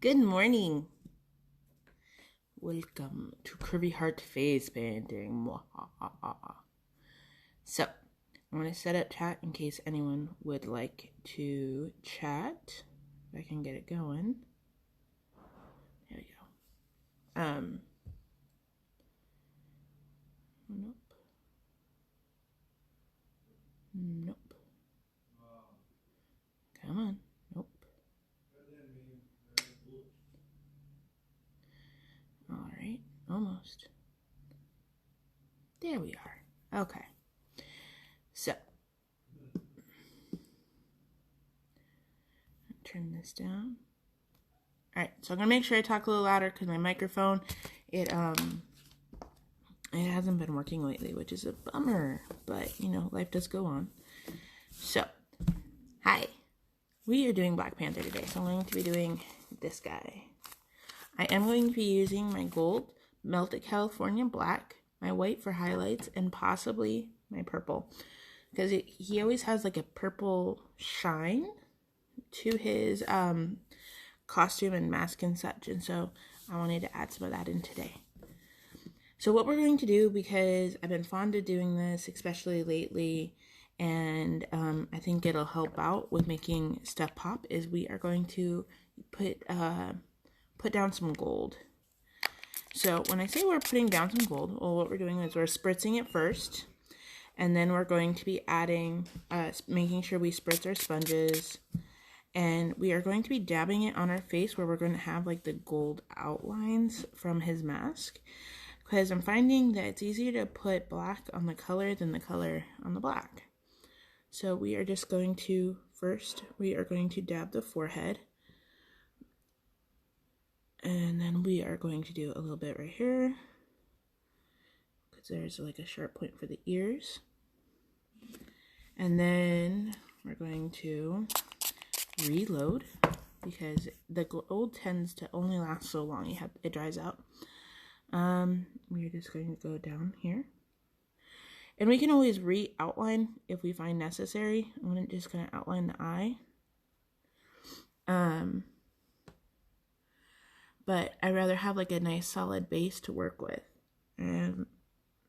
Good morning. Welcome to Curvy Heart Face Painting. So, I'm going to set up chat in case anyone would like to chat. If I can get it going. There we go. Nope. Nope. Come on. Nope. All right. Almost. There we are. Okay. So, turn this down. All right. So I'm gonna make sure I talk a little louder because my microphone, it hasn't been working lately, which is a bummer. But you know, life does go on. So, hi. We are doing Black Panther today, so I'm going to be doing this guy. I am going to be using my gold Melted California Black, my white for highlights, and possibly my purple. Because he always has like a purple shine to his costume and mask and such. And so I wanted to add some of that in today. So what we're going to do, because I've been fond of doing this, especially lately, and I think it'll help out with making stuff pop, is we are going to put down some gold. So when I say we're putting down some gold, well, what we're doing is we're spritzing it first, and then we're going to be adding, making sure we spritz our sponges, and we are going to be dabbing it on our face where we're going to have like the gold outlines from his mask, because I'm finding that it's easier to put black on the color than the color on the black. So we are just going to, first, we are going to dab the forehead. And then we are going to do a little bit right here, because there's like a sharp point for the ears. And then we're going to reload, because the gold tends to only last so long. It dries out. We're just going to go down here. And we can always re-outline if we find necessary. I'm just going to outline the eye. But I'd rather have like a nice solid base to work with. And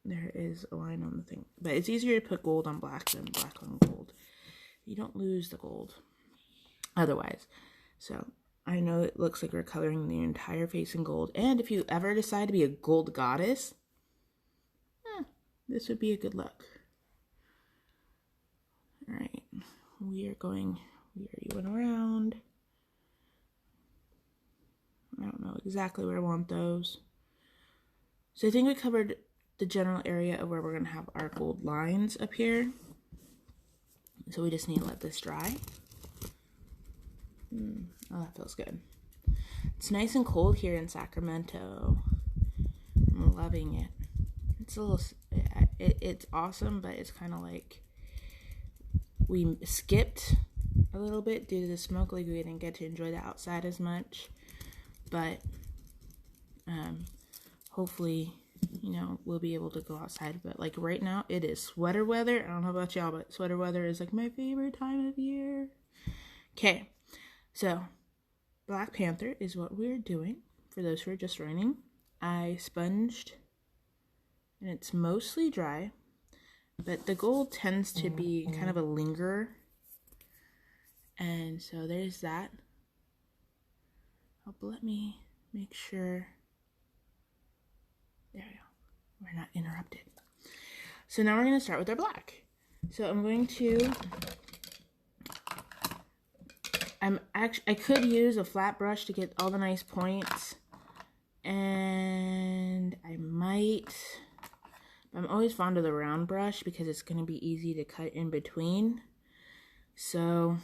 there is a line on the thing. But it's easier to put gold on black than black on gold. You don't lose the gold otherwise. So I know it looks like we're coloring the entire face in gold. And if you ever decide to be a gold goddess, this would be a good look. Alright, we are going around. I don't know exactly where I want those. So I think we covered the general area of where we're going to have our gold lines up here. So we just need to let this dry. Oh, that feels good. It's nice and cold here in Sacramento. I'm loving it. It's a little, it's awesome, but it's kind of like we skipped a little bit due to the smoke. Like we didn't get to enjoy the outside as much. But hopefully, you know, we'll be able to go outside. But like right now, it is sweater weather. I don't know about y'all, but sweater weather is like my favorite time of year. Okay, so Black Panther is what we're doing. For those who are just joining, I sponged, and it's mostly dry, but the gold tends to be kind of a lingerer. And so there's that. Oh, but let me make sure. There we go. We're not interrupted. So now we're going to start with our black. So I'm going to, I could use a flat brush to get all the nice points. And I might, I'm always fond of the round brush because it's going to be easy to cut in between. So,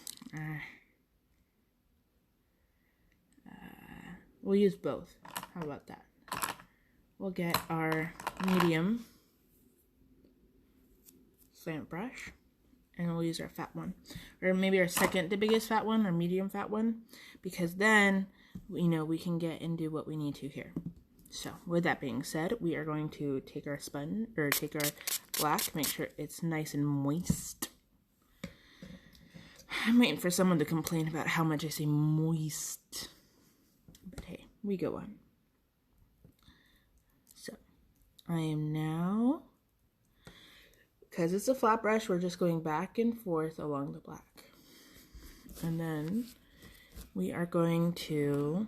we'll use both. How about that? We'll get our medium slant brush, and we'll use our fat one. Or maybe our second to biggest fat one, or medium fat one, because then, you know, we can get and do what we need to here. So, with that being said, we are going to take our sponge, or take our black, make sure it's nice and moist. I'm waiting for someone to complain about how much I say moist. we go on. So I am now, because it's a flat brush, we're just going back and forth along the black. And then we are going to,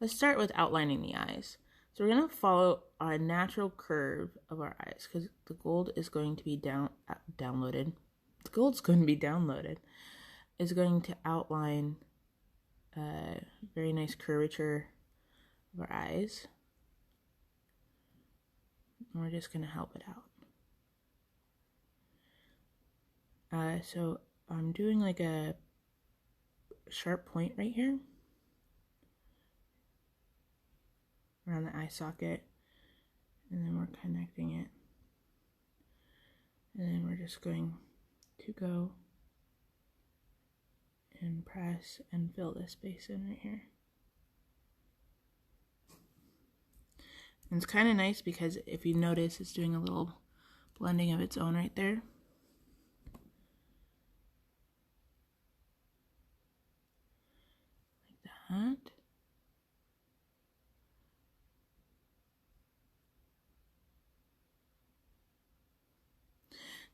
let's start with outlining the eyes. So we're going to follow our natural curve of our eyes because the gold is going to be downloaded. The gold's going to be downloaded. Is going to outline a very nice curvature of our eyes. And we're just going to help it out. So I'm doing like a sharp point right here around the eye socket, and then we're connecting it, and then we're just going to go and press and fill this space in right here. And it's kind of nice because if you notice, it's doing a little blending of its own right there. Like that.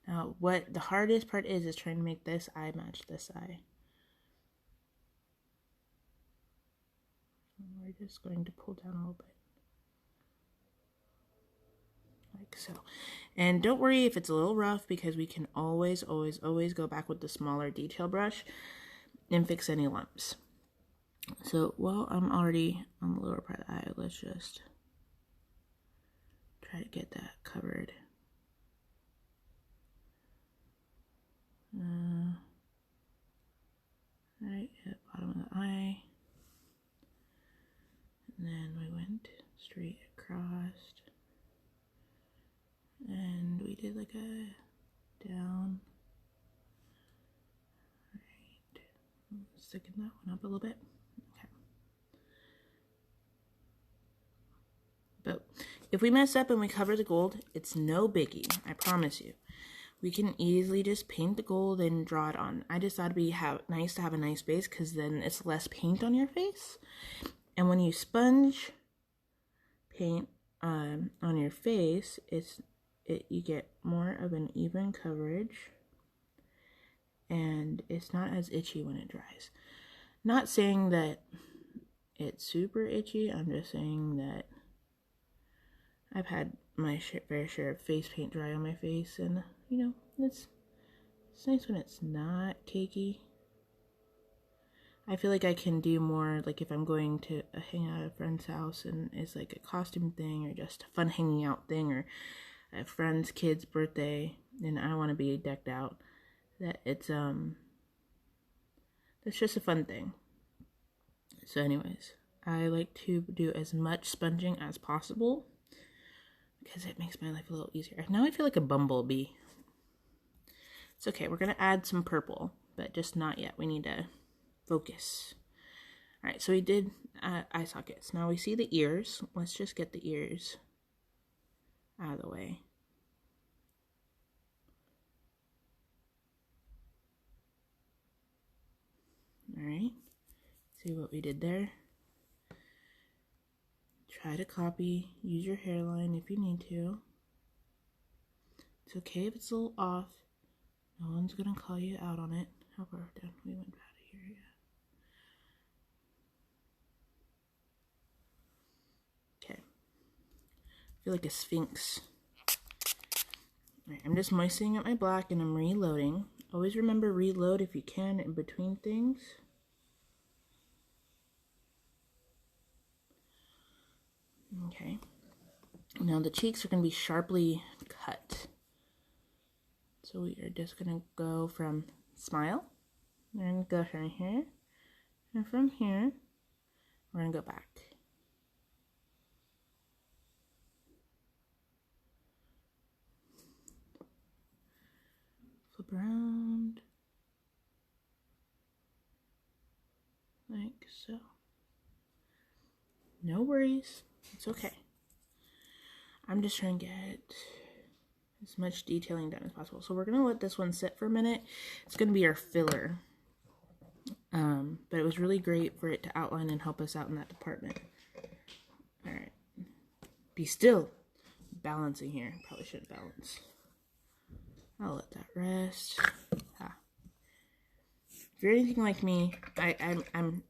Now, what the hardest part is trying to make this eye match this eye. We're just going to pull down a little bit. Like so. And don't worry if it's a little rough because we can always go back with the smaller detail brush and fix any lumps. So while I'm already on the lower part of the eye, let's just try to get that covered. Right at the bottom of the eye. And then we went straight across. And we did like a down. Right. Thicken that one up a little bit. Okay. But if we mess up and we cover the gold, it's no biggie. I promise you. We can easily just paint the gold and draw it on. I just thought it'd be nice to have a nice base because then it's less paint on your face. And when you sponge paint on your face, you get more of an even coverage, and it's not as itchy when it dries. Not saying that it's super itchy. I'm just saying that I've had my fair share of face paint dry on my face, and you know, it's nice when it's not cakey. I feel like I can do more, like if I'm going to hang out at a friend's house and it's like a costume thing or just a fun hanging out thing or a friend's kid's birthday and I want to be decked out, that it's that's just a fun thing. So anyways, I like to do as much sponging as possible because it makes my life a little easier. Now I feel like a bumblebee. It's okay, we're going to add some purple, but just not yet. We need to focus. Alright, so we did eye sockets. Now we see the ears. Let's just get the ears out of the way. Alright, see what we did there? Try to copy. Use your hairline if you need to. It's okay if it's a little off. No one's gonna call you out on it. How far down we went out of here? Yeah. Okay. I feel like a sphinx. Alright, I'm just moistening up my black and I'm reloading. Always remember reload if you can in between things. Okay. Now the cheeks are going to be sharply cut. So we are just going to go from smile. We're going to go from here. And from here, we're going to go back. Flip around. Like so. No worries. It's okay. I'm just trying to get as much detailing done as possible. So we're going to let this one sit for a minute. It's going to be our filler. But it was really great for it to outline and help us out in that department. All right. Be still. Balancing here. Probably shouldn't balance. I'll let that rest. If you're anything like me, I am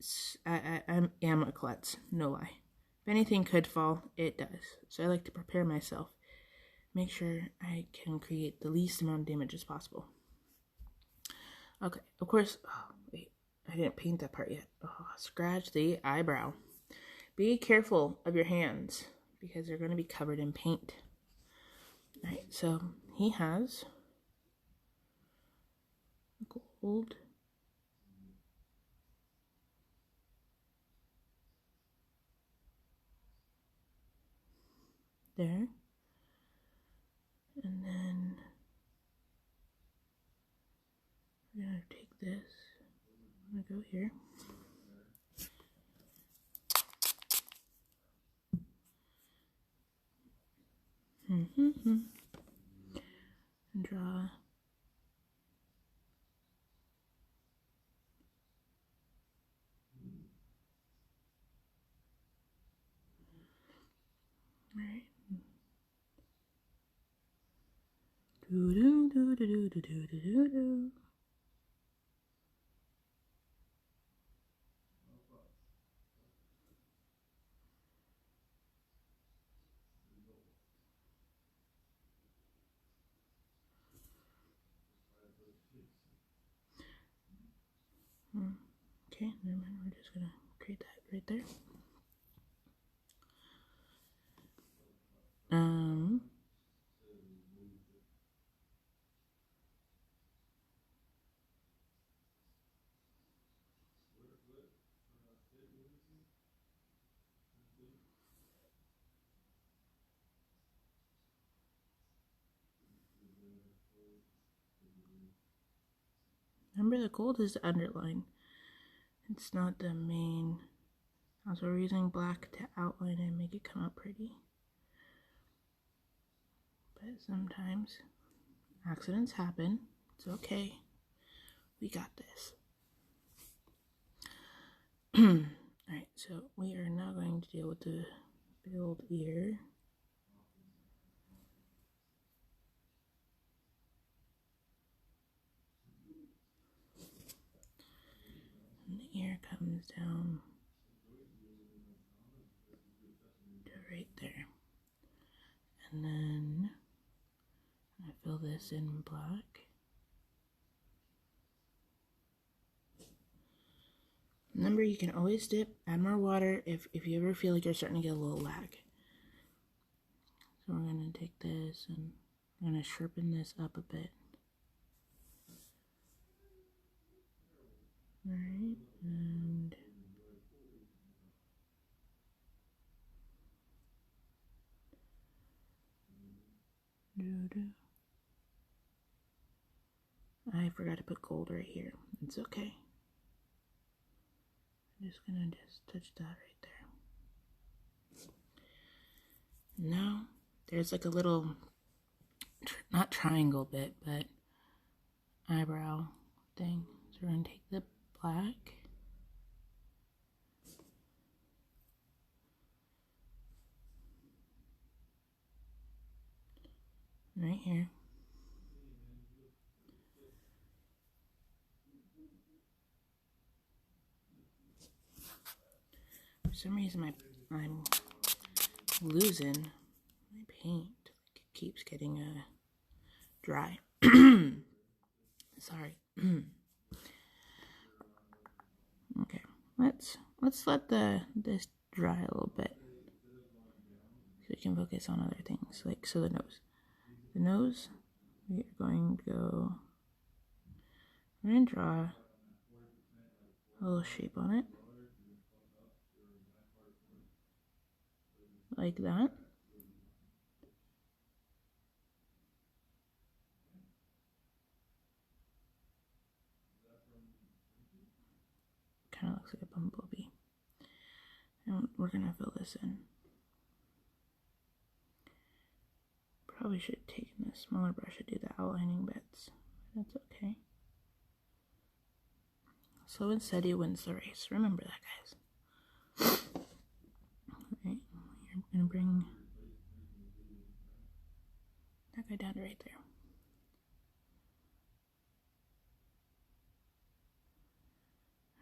a klutz. No lie. If anything could fall, it does. So I like to prepare myself. Make sure I can create the least amount of damage as possible. Okay, of course. Oh, wait. I didn't paint that part yet. Oh, scratch the eyebrow. Be careful of your hands because they're going to be covered in paint. Alright, so he has gold. There. And then we're going to take this. I'm going to go here. And draw. Alright. Do do do do do do do do do. Okay, never mind. We're just gonna create that right there. Remember, the gold is the underline. It's not the main. Also, we're using black to outline and make it come out pretty. But sometimes accidents happen. It's okay. We got this. Alright, so we are now going to deal with the big old ear. And the ear comes down to right there. And then I fill this in black. Remember, you can always dip, add more water if you ever feel like you're starting to get a little lag. So we're going to take this and I'm going to sharpen this up a bit. Alright, and I forgot to put gold right here. It's okay. I'm just gonna touch that right there. Now there's like a little, not triangle bit, but eyebrow thing. So we're gonna take the black. Right here. For some reason I'm losing my paint. It keeps getting dry. Sorry. Okay, let's let this dry a little bit so we can focus on other things. Like, so the nose, we are going to go. We're gonna draw a little shape on it, like that. Kind of looks like a bumblebee. And we're gonna fill this in. Probably should have taken a smaller brush to do the outlining bits. That's okay. Slow and steady wins the race. Remember that, guys. Alright, you're going to bring that guy down to right there.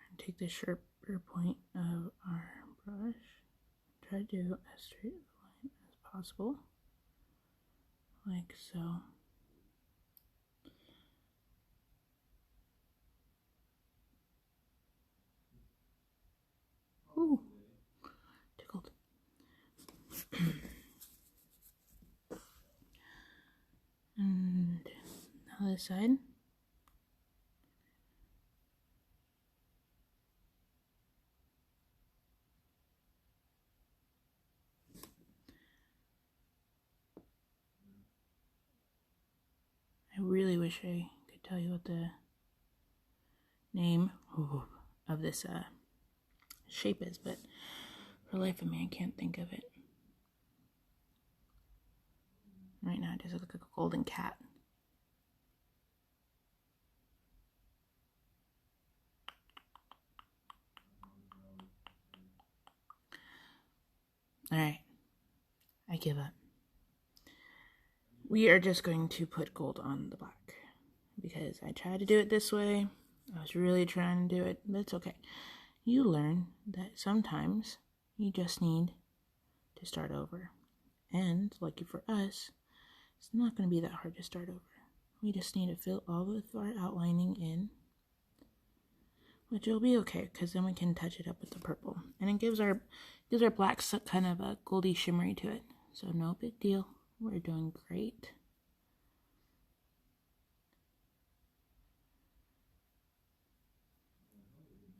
And take the sharper point of our brush. Try to do as straight a line as possible. Like so. Ooh, tickled. And now this side. I really wish I could tell you what the name of this shape is, but for the life of me, I can't think of it. Right now, it just looks like a golden cat. Alright, I give up. We are just going to put gold on the black, because I tried to do it this way. I was really trying to do it, but it's okay. You learn that sometimes you just need to start over. And, lucky for us, it's not going to be that hard to start over. We just need to fill all of our outlining in, which will be okay, because then we can touch it up with the purple. And it gives our black kind of a goldy shimmery to it. So no big deal. We're doing great.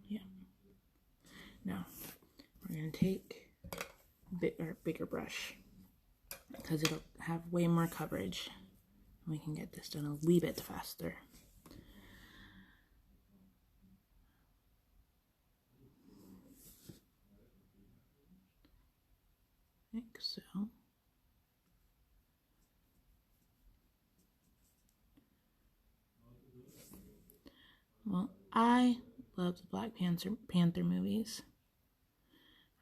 Yeah. Now, we're going to take a bigger brush, because it'll have way more coverage. We can get this done a wee bit faster. Like so. Well, I love the Black Panther movies.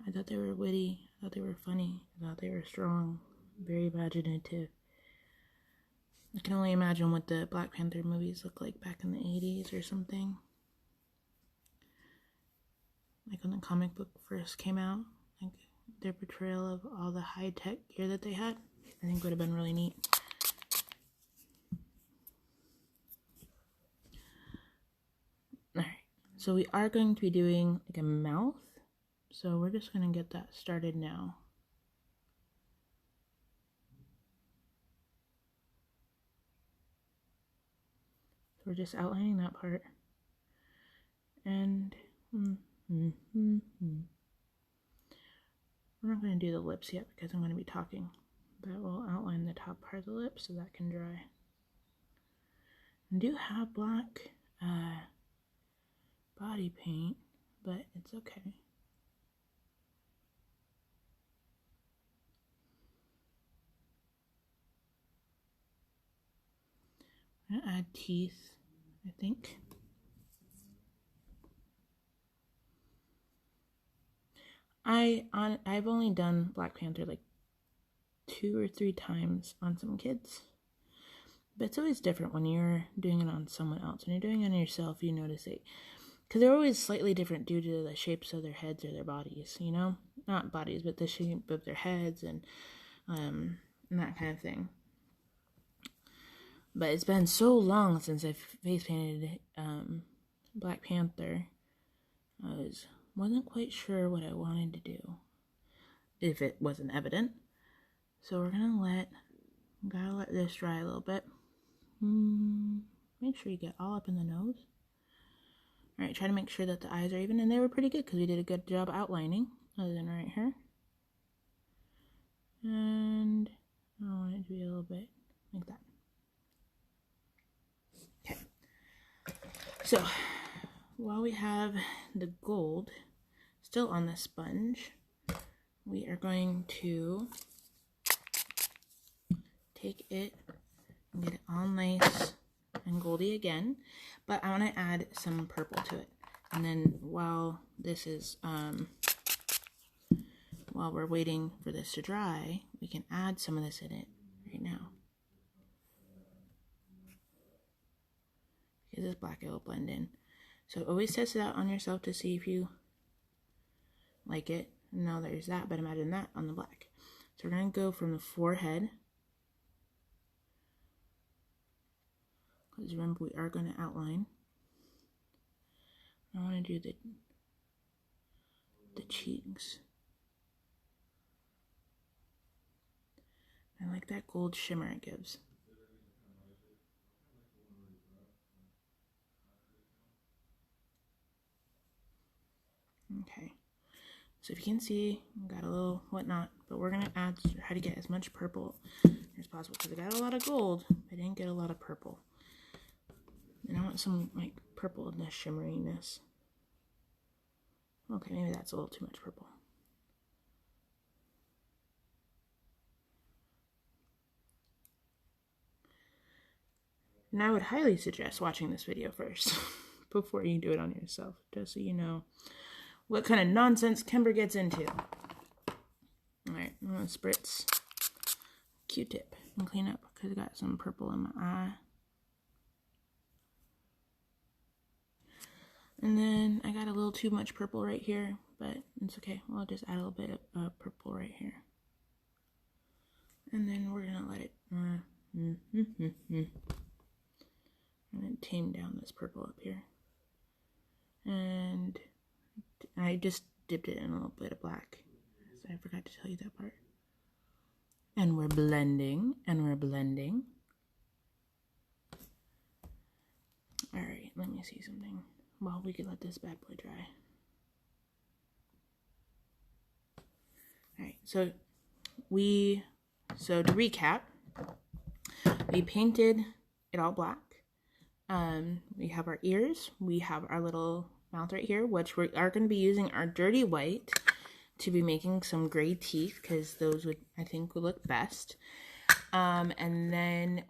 I thought they were witty, I thought they were funny, I thought they were strong, very imaginative. I can only imagine what the Black Panther movies looked like back in the 80s or something. Like when the comic book first came out, like their portrayal of all the high-tech gear that they had, I think would have been really neat. Alright, so we are going to be doing like a mouth, so we're just going to get that started now. So we're just outlining that part. And we're not going to do the lips yet because I'm going to be talking, but we'll outline the top part of the lips so that can dry. I do have black body paint, but it's okay. I'm going to add teeth, I think. I've only done Black Panther like 2 or 3 times on some kids, but it's always different when you're doing it on someone else. When you're doing it on yourself, you notice it, because they're always slightly different due to the shapes of their heads or their bodies, you know? Not bodies, but the shape of their heads and that kind of thing. But it's been so long since I've face painted Black Panther, I wasn't quite sure what I wanted to do, if it wasn't evident. So we're gotta let this dry a little bit. Make sure you get all up in the nose. Alright, try to make sure that the eyes are even, and they were pretty good because we did a good job outlining, other than right here. And I want it to be a little bit like that. Okay. So, while we have the gold still on the sponge, we are going to take it and get it all nice and goldy again, but I want to add some purple to it. And then while this is, while we're waiting for this to dry, we can add some of this in it right now. Because this black, it will blend in. So always test it out on yourself to see if you like it. Now there's that, but imagine that on the black. So we're going to go from the forehead. Because remember, we are going to outline. I want to do the cheeks. I like that gold shimmer it gives. Okay. So if you can see, got a little whatnot, but we're going to try to get as much purple as possible. Because I got a lot of gold, I didn't get a lot of purple. And I want some like purple in this shimmeriness. Okay, maybe that's a little too much purple. And I would highly suggest watching this video first before you do it on yourself, just so you know what kind of nonsense Kimber gets into. Alright, I'm going to spritz Q-tip and clean up because I got some purple in my eye. And then I got a little too much purple right here, but it's okay. I'll just add a little bit of purple right here. And then we're going to let it I'm going to tame down this purple up here. And I just dipped it in a little bit of black. So I forgot to tell you that part. And we're blending, and we're blending. Alright, let me see something. Well, we could let this bad boy dry. Alright, so to recap, we painted it all black. We have our ears, we have our little mouth right here, which we are going to be using our dirty white to be making some gray teeth, because those I think would look best. And then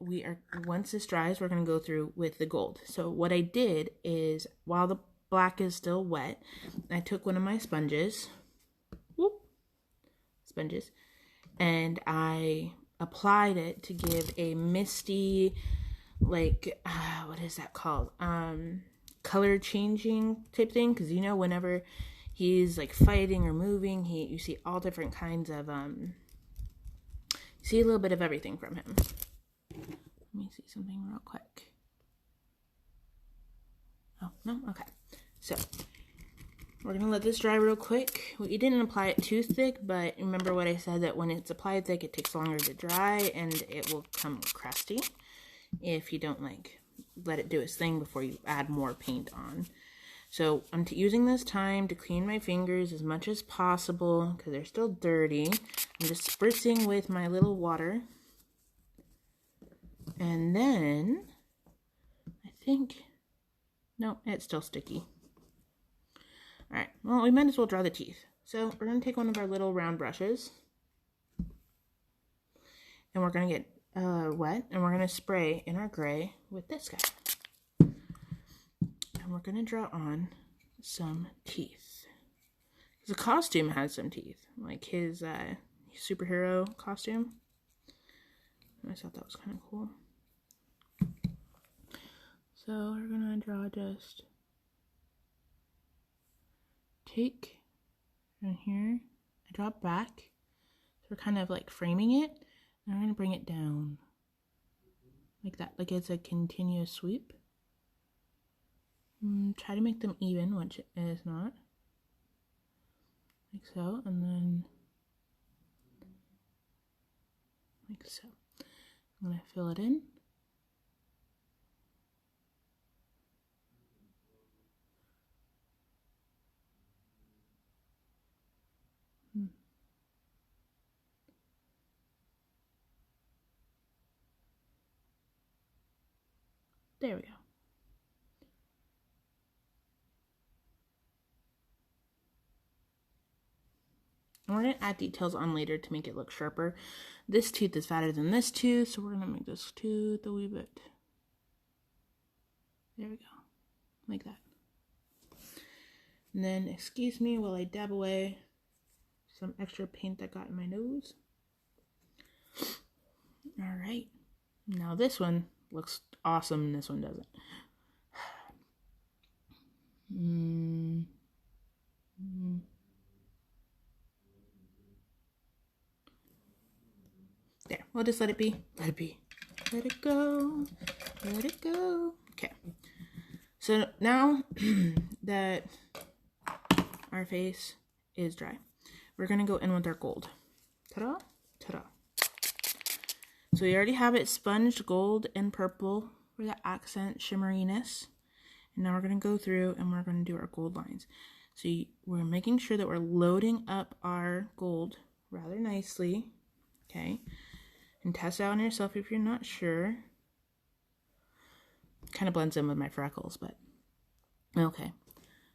once this dries, we're going to go through with the gold. So what I did is, while the black is still wet, I took one of my sponges, and I applied it to give a misty, like, what is that called? Color changing type thing. Because, you know, whenever he's like fighting or moving, you see all different kinds of, see a little bit of everything from him. Let me see something real quick. Oh, no? Okay. So, we're going to let this dry real quick. You didn't apply it too thick, but remember what I said, that when it's applied thick, it takes longer to dry, and it will come crusty if you don't, like, let it do its thing before you add more paint on. So, I'm using this time to clean my fingers as much as possible, because they're still dirty. I'm just spritzing with my little water. And then, I think, no, it's still sticky. Alright, well, we might as well draw the teeth. So, we're going to take one of our little round brushes. And we're going to get wet, and we're going to spray in our gray with this guy. And we're going to draw on some teeth. The costume has some teeth, like his superhero costume. I thought that was kind of cool. So we're gonna draw just take in here. I draw back, so we're kind of like framing it, and we're gonna bring it down like that, like it's a continuous sweep. Try to make them even, which it is not. Like so, and then like so. I'm going to fill it in. There we go. And we're going to add details on later to make it look sharper. This tooth is fatter than this tooth, so we're going to make this tooth a wee bit. There we go. Like that. And then, excuse me while I dab away some extra paint that got in my nose. Alright. Now this one looks awesome and this one doesn't. There. We'll just let it be. Let it be. Let it go. Let it go. Okay. So now that our face is dry, we're going to go in with our gold. Ta-da. Ta-da. So we already have it sponged gold and purple for the accent shimmeriness. And now we're going to go through and we're going to do our gold lines. So we're making sure that we're loading up our gold rather nicely. Okay. And test it out on yourself if you're not sure. Kind of blends in with my freckles, but okay.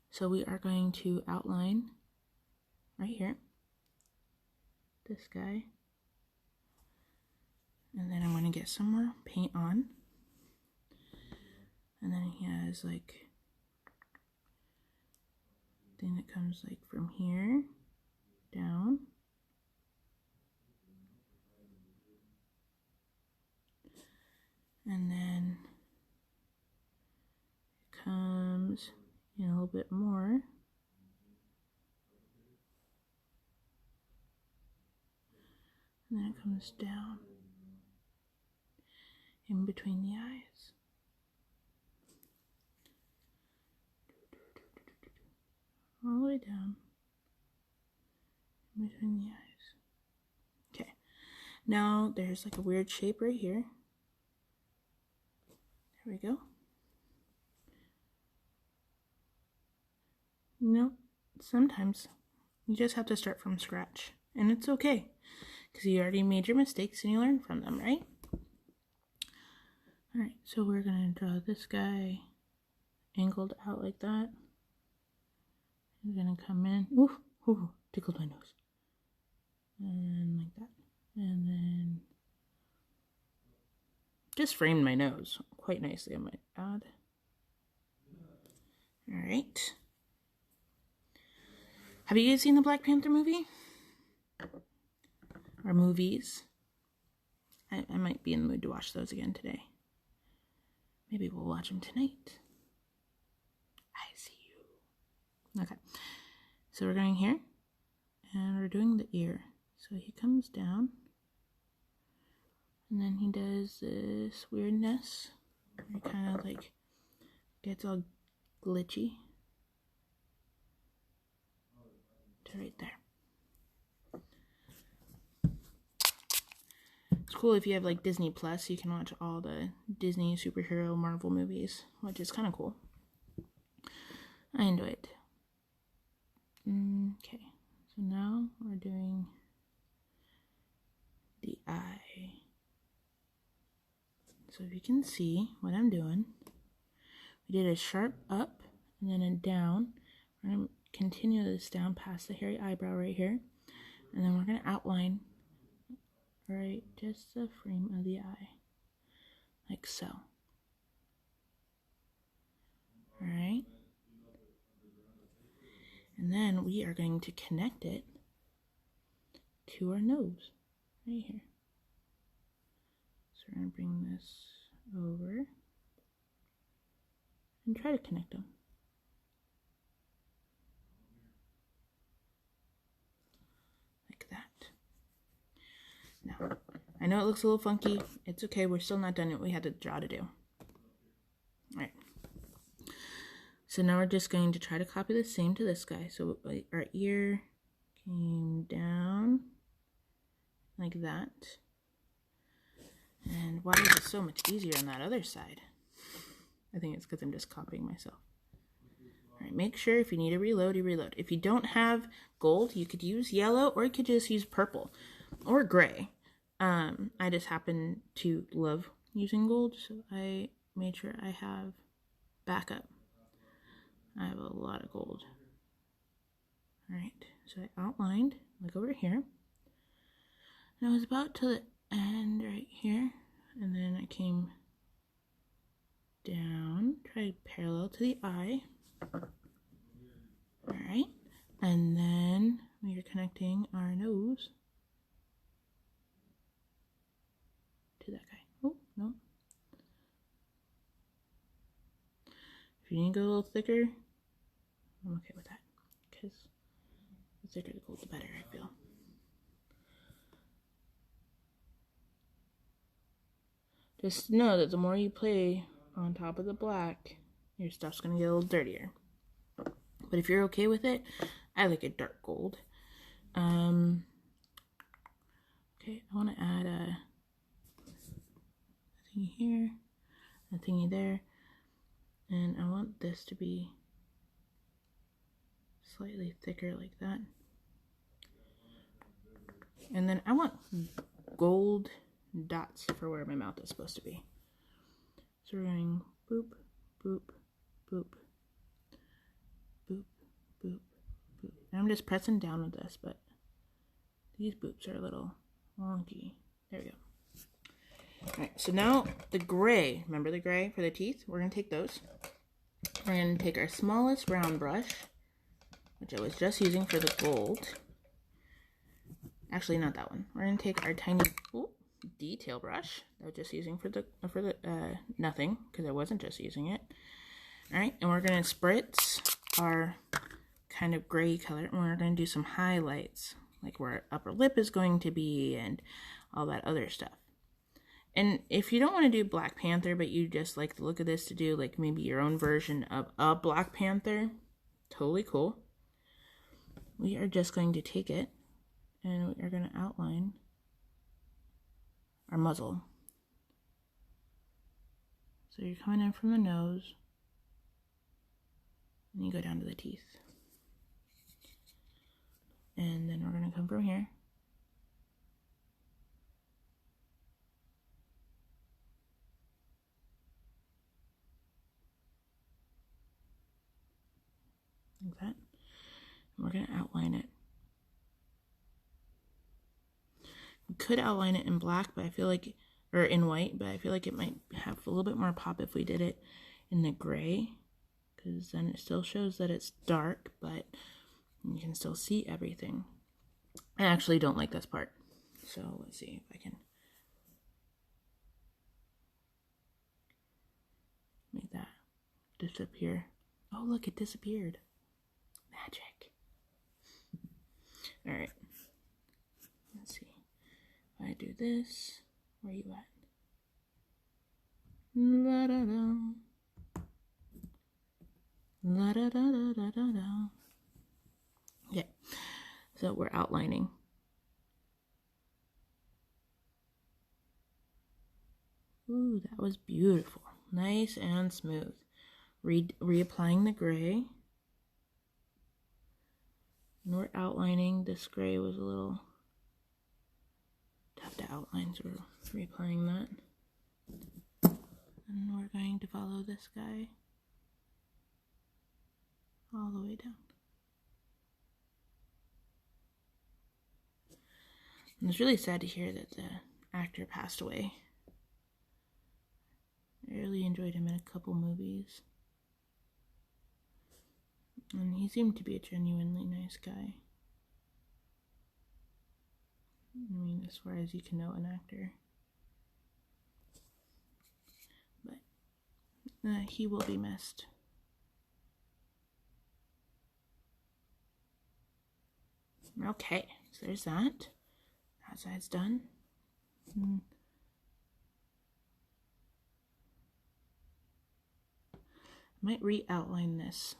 So we are going to outline right here. This guy. And then I'm going to get some more paint on. And then he has like thing that comes like from here down. And then it comes in a little bit more. And then it comes down in between the eyes. All the way down in between the eyes. Okay. Now there's like a weird shape right here. There we go. You know, sometimes you just have to start from scratch. And it's okay. Because you already made your mistakes and you learn from them, right? Alright, so we're going to draw this guy angled out like that. He's going to come in. Ooh, tickled my nose. And like that. And then just framed my nose quite nicely, I might add. Alright. Have you guys seen the Black Panther movie? Or movies? I might be in the mood to watch those again today. Maybe we'll watch them tonight. I see you. Okay. So we're going here. And we're doing the ear. So he comes down. And then he does this weirdness. It kind of like gets all glitchy. To right there. It's cool if you have like Disney Plus, you can watch all the Disney superhero Marvel movies, which is kind of cool. I enjoy it. Okay, so now we're doing the eye. So if you can see what I'm doing, we did a sharp up and then a down. We're going to continue this down past the hairy eyebrow right here. And then we're going to outline right just the frame of the eye. Like so. Alright. And then we are going to connect it to our nose. Right here. So we're going to bring this over. And try to connect them. Like that. Now, I know it looks a little funky. It's okay. We're still not done yet. We had a draw to do. Alright. So now we're just going to try to copy the same to this guy. So our ear came down like that. And why is it so much easier on that other side? I think it's because I'm just copying myself. Alright, make sure if you need to reload, you reload. If you don't have gold, you could use yellow or you could just use purple or gray. I just happen to love using gold, so I made sure I have backup. I have a lot of gold. Alright, so I outlined, like over here. And I was about to the end right here, and then I came down, tried parallel to the eye. All right, and then we are connecting our nose to that guy. Oh, no. If you need to go a little thicker, I'm okay with that, because the thicker the gold, the better, I feel. Just know that the more you play on top of the black, your stuff's going to get a little dirtier. But if you're okay with it, I like a dark gold. Okay, I want to add a thingy here, a thingy there, and I want this to be slightly thicker like that. And then I want gold dots for where my mouth is supposed to be. So we're going boop, boop, boop, boop, boop, boop. And I'm just pressing down with this, but these boops are a little wonky. There we go. Alright, so now the gray, remember the gray for the teeth? We're going to take those. We're going to take our smallest round brush, which I was just using for the gold. Actually, not that one. We're going to take our tiny detail brush that I was just using for the nothing, because I wasn't just using it. Alright, and we're going to spritz our kind of gray color, and we're going to do some highlights, like where our upper lip is going to be and all that other stuff. And if you don't want to do Black Panther, but you just like the look of this to do like maybe your own version of a Black Panther, totally cool. We are just going to take it and we are going to outline our muzzle. So you're coming in from the nose and you go down to the teeth. And then we're going to come from here. Like that. And we're going to outline it. We could outline it in black, but I feel like, or in white, but I feel like it might have a little bit more pop if we did it in the gray, because then it still shows that it's dark, but you can still see everything. I actually don't like this part, so let's see if I can make that disappear. Oh, look, it disappeared. Magic. All right. Let's see. If I do this, where you at? La da da. La da da da da da da. Okay. So we're outlining. Ooh, that was beautiful. Nice and smooth. Reapplying the gray. And we're outlining. This gray was a little tough to outline, so we're reapplying that. And we're going to follow this guy all the way down. And it's really sad to hear that the actor passed away. I really enjoyed him in a couple movies. And he seemed to be a genuinely nice guy. I mean, as far as you can know an actor. But he will be missed. Okay, so there's that. That side's done. I might re-outline this,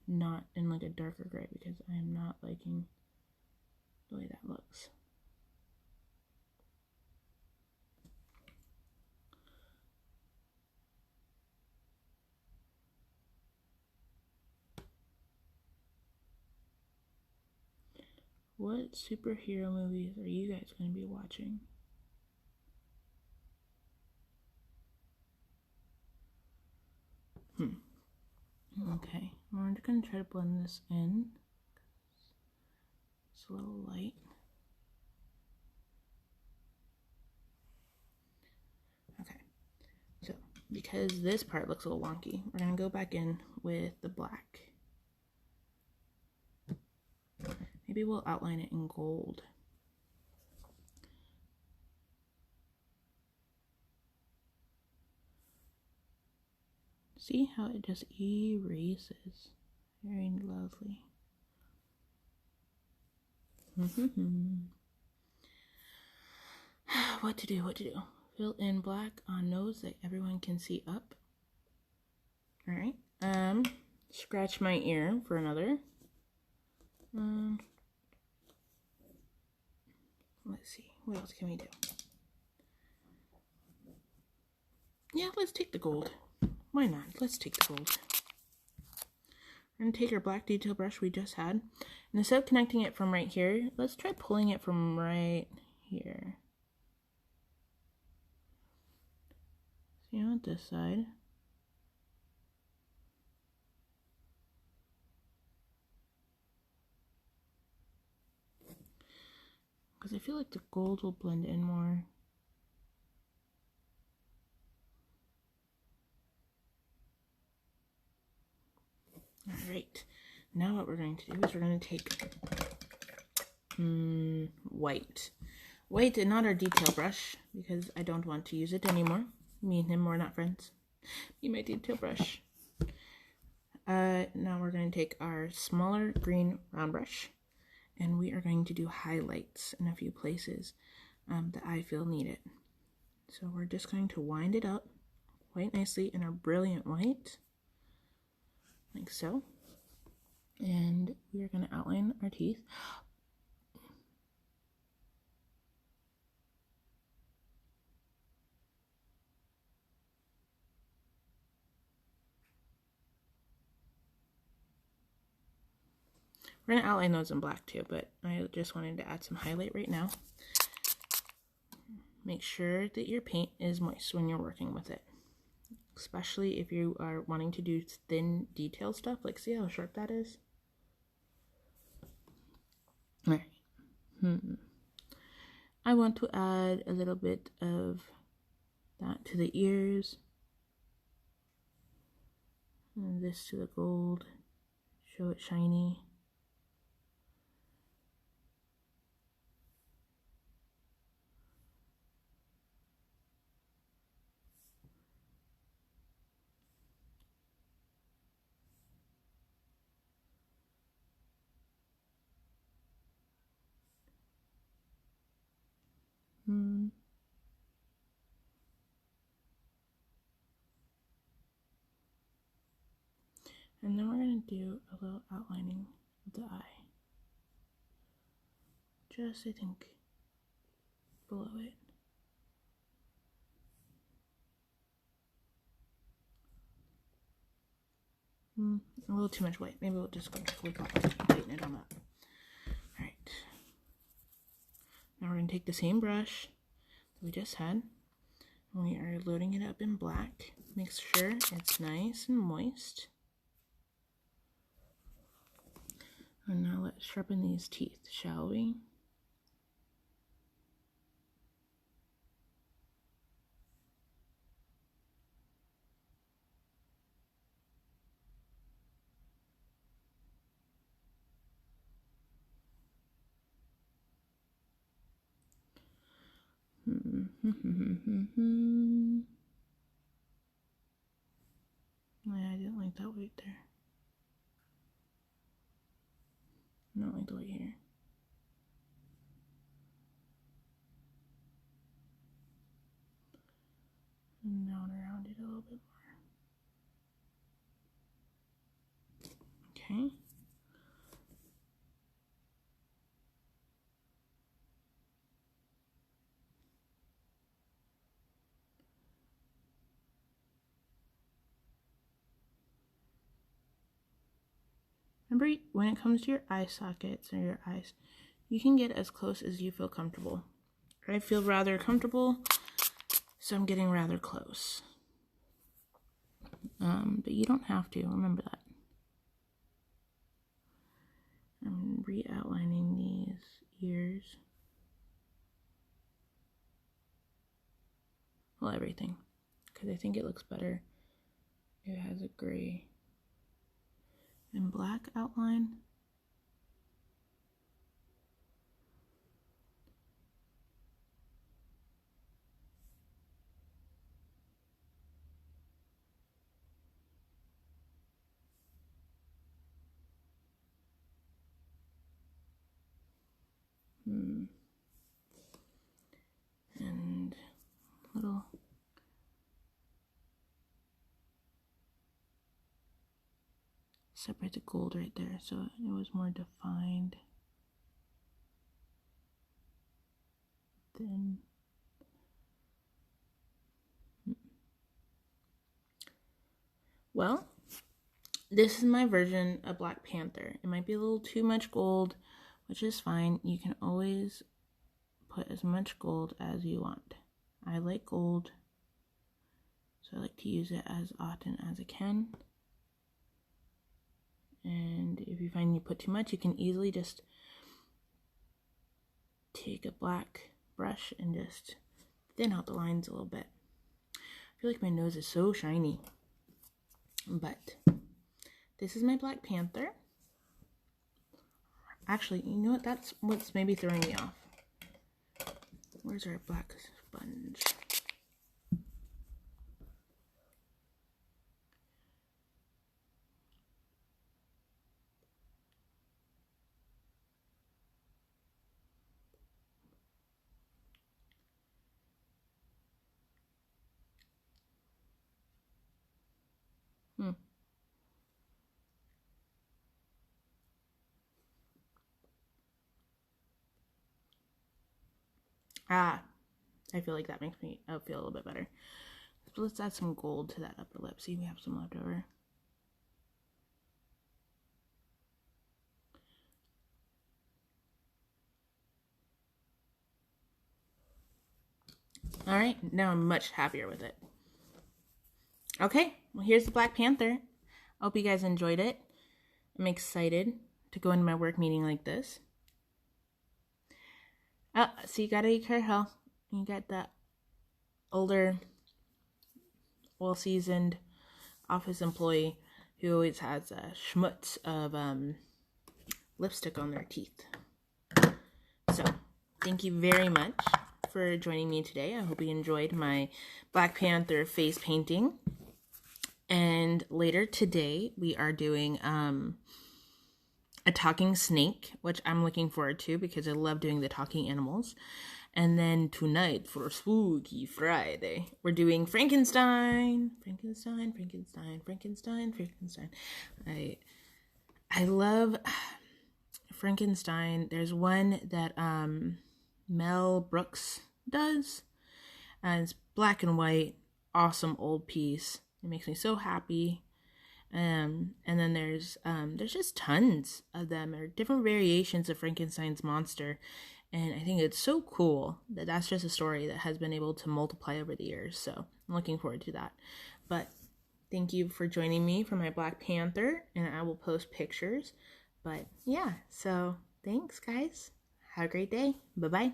not in like a darker gray, because I am not liking the way that looks. What superhero movies are you guys going to be watching? Okay, we're going to try to blend this in. It's a little light. Okay, so because this part looks a little wonky, we're going to go back in with the black. Maybe we'll outline it in gold. See how it just erases? Very lovely. What to do? Fill in black on nose that everyone can see up. All right. Scratch my ear for another. Let's see. What else can we do? Yeah, let's take the gold. Why not? Let's take the gold. We're going to take our black detail brush we just had. And instead of connecting it from right here, let's try pulling it from right here. See on this side. Because I feel like the gold will blend in more. Alright, now what we're going to do is we're going to take white. White and not our detail brush, because I don't want to use it anymore. Me and him, we're not friends. Be my detail brush. Now we're going to take our smaller green round brush, and we are going to do highlights in a few places that I feel need it. So we're just going to wind it up quite nicely in our brilliant white. Like so. And we are going to outline our teeth. We're going to outline those in black too, but I just wanted to add some highlight right now. Make sure that your paint is moist when you're working with it. Especially if you are wanting to do thin detail stuff. Like, see how sharp that is? Alright. I want to add a little bit of that to the ears. And this to the gold. Show it shiny. And then we're going to do a little outlining of the eye. Just, I think, below it. A little too much white. Maybe we'll just go with tighten it on up. Alright. Now we're going to take the same brush that we just had. And we are loading it up in black. Make sure it's nice and moist. And now let's sharpen these teeth, shall we? Yeah, I didn't like that white there. I don't like the white here. And down around it a little bit more. Okay. Remember, when it comes to your eye sockets or your eyes, you can get as close as you feel comfortable. I feel rather comfortable, so I'm getting rather close. But you don't have to, remember that. I'm re-outlining these ears. Well, everything. Because I think it looks better if it has a gray and black outline. separate the gold right there, so it was more defined. Then well, this is my version of Black Panther. It might be a little too much gold, which is fine. You can always put as much gold as you want. I like gold, so I like to use it as often as I can. And if you find you put too much, you can easily just take a black brush and just thin out the lines a little bit. I feel like my nose is so shiny. But this is my Black Panther. Actually, you know what? That's what's maybe throwing me off. Where's our black sponge? I feel like that makes me feel a little bit better. So let's add some gold to that upper lip. See if we have some left over. Alright, now I'm much happier with it. Okay, well here's the Black Panther. I hope you guys enjoyed it. I'm excited to go into my work meeting like this. Oh, so you gotta be careful. You got that older, well-seasoned office employee who always has a schmutz of lipstick on their teeth. So, thank you very much for joining me today. I hope you enjoyed my Black Panther face painting. And later today, we are doing a talking snake, which I'm looking forward to because I love doing the talking animals. And then tonight for Spooky Friday, we're doing Frankenstein. I love Frankenstein. There's one that Mel Brooks does, and it's black and white, awesome old piece. It makes me so happy. And then there's just tons of them, or different variations of Frankenstein's monster. And I think it's so cool that that's just a story that has been able to multiply over the years. So I'm looking forward to that. But thank you for joining me for my Black Panther, and I will post pictures. But yeah, so thanks guys. Have a great day. Bye-bye.